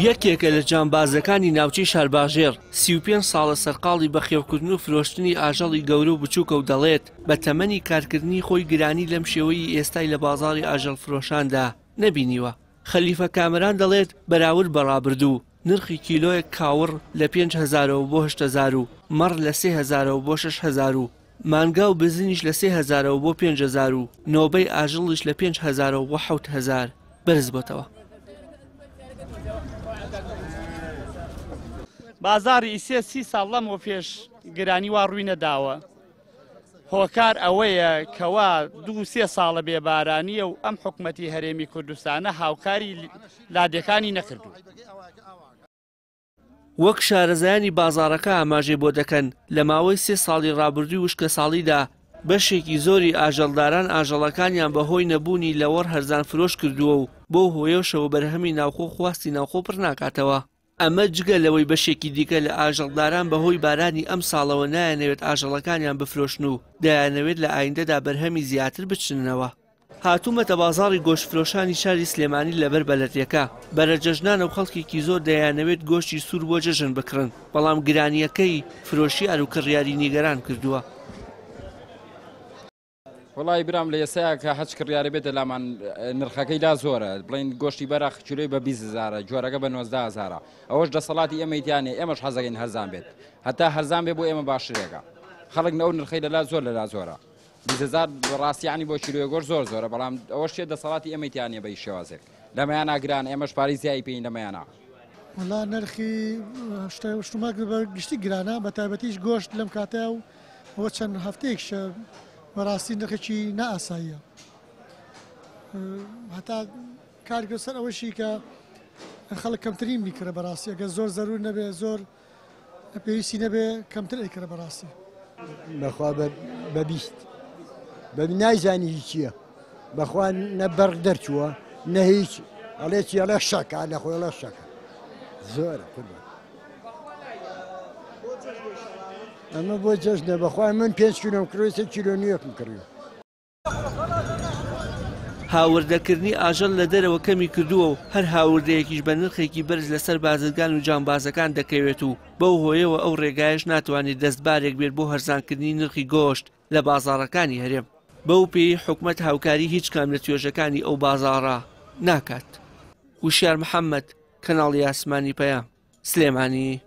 یەکێکە لە جانبازەکانی ناوچەی شارباژێر 35 ساڵە سەرقاڵی بەخێوکردن و فرۆشتنی ئاژەڵی گەورە و بچووکە و دەڵێت بە تەمەنی کارکردنی خۆی گرانی لەم شێوەی ئێستای لە بازاڕی ئاژەڵ فرۆشاندا نەبینیوە. خەلیفە کامەران دەڵێت بەراورد بەڕابردوو نرخی کیلۆیەک کاوڕ لە 5,000 بۆ 8,000 و مەڕ لە 3,000 بۆ 6,000 و مانگا و بزنیش لە 3,000 بۆ 5,000 و نۆبەی ئاژەڵیش لە 5,000 بۆ 7,000 بەرز بۆتەوە. بازاری ئیسێ 30 ساڵ لەمەوە پێش گرانی وا ڕووی نەداوە. هۆکار ئەوەیە کەوا 2-3 ساڵە بێبارانیە و ئەم حکومەتی هەرێمی کوردستانە هاوکاری لادەکانی نەکردو. وەک شارەزایانی بازارەکە ئاماژەی بۆ دەکەن لە ماوەی 3 ساڵی ڕابردووی وشکە ساڵیدا بەشێکی زۆری ئاژەڵداران ئاژەڵەکانیان بەهۆی نەبوونی لەوەڕ هەرزان فرۆش کردووە و بۆ هۆیەشەوە بەرهەمی ناوخۆ خواستی ناوخۆ پڕ ناکاتەوە. ئەمە جگە لەوەی بەشێکی دیکە لە ئاژەڵداران بەهۆی بارانی ئەم ساڵەوە نایەنەوێت ئاژەڵەکانیان بفرۆشن و دەیانەوێت لە ئایندەدا بەرهەمی زیاتر بچنەوە. هاتوومەتە بازاڕی گۆشتفرۆشانی شاری سلێمانی لەبەر بەلەتیەکە بەرە جەژنانە و خەڵکێکی زۆر دەیانەوێت گۆشتی سوور بۆ جەژن بکڕن، بەڵام گرانیەکەی فرۆشی ئاروکڕیاری نیگەران کردووە. وڵی برام لە ئێسایا کە هەچ کڕیارە بێتە لامان نرخەکەی لا زۆرە، بڵین گۆشتی بەرە کیلۆی بە 20,000 جۆرەکە بە 19,000 ئەوەش دەسەڵاتی ئێمەیتیانێ ئێمەش حەزەکەین هەرزان بێت، هەتا هەرزان بێ بۆ ئێمە باشترێکە. خەڵک نەو نرخەی لەلا زۆر لەلا زۆرە 20,000 ڕاستیانی بۆ کیلۆی گۆشت زۆر زۆرە، بەڵام ئەوەش شێ دەسەڵاتی ئێمەیتیانێ بە شێوازێک لەمەیانە گران، ئێمەش پارەی زیایی پێین لەمەیانە. وڵا نرخی شتوماک گشتی گرانە، بە تایبەتیش گۆشت لەم کاتەیە و بۆ چەند هەفتەیەکشە بەڕاستی نرخێکی نائاساییە. هەتا کارگە سەر ئەوەشی کە خەڵک کەمترین بیکرە بەڕاستی، ئەگە زۆر زەرور نەبێ زۆر پێویستی نەبێ کەمتر ئەیکرە بەڕاستی. بەخوا بە 20 بە نایزانی هیچ چییە، بەخوا نە بەرق دەرچووە نە هیچ ئەڵێ چیەڵە شەکە لە خۆیڵە شەکە زۆرە کردوە. ئەمە بۆ جەژنە بەخوا من 5 کیلۆم کڕی 3 کیلۆ نیوەکم کڕی. هاوردەکردنی ئاژەڵ لە دەرەوە کەمی کردووە و هەر هاوردەیەکیش بە نرخێکی بەرز لەسەر بازرگان و جانبازەکان دەکەوێت و بەو هۆیەوە ئەو ڕێگایش ناتوانێت دەستبارێک بێت بۆ هەرزانکردنی نرخی گۆشت لە بازاڕەکانی هەرێم. بەو پێی حکومەت هاوکاری هیچ کام لە توێژەکانی ئەو بازاڕە ناکات. وشیار محەممەد، کەناڵی ئاسمانی پەیام، سلێمانی.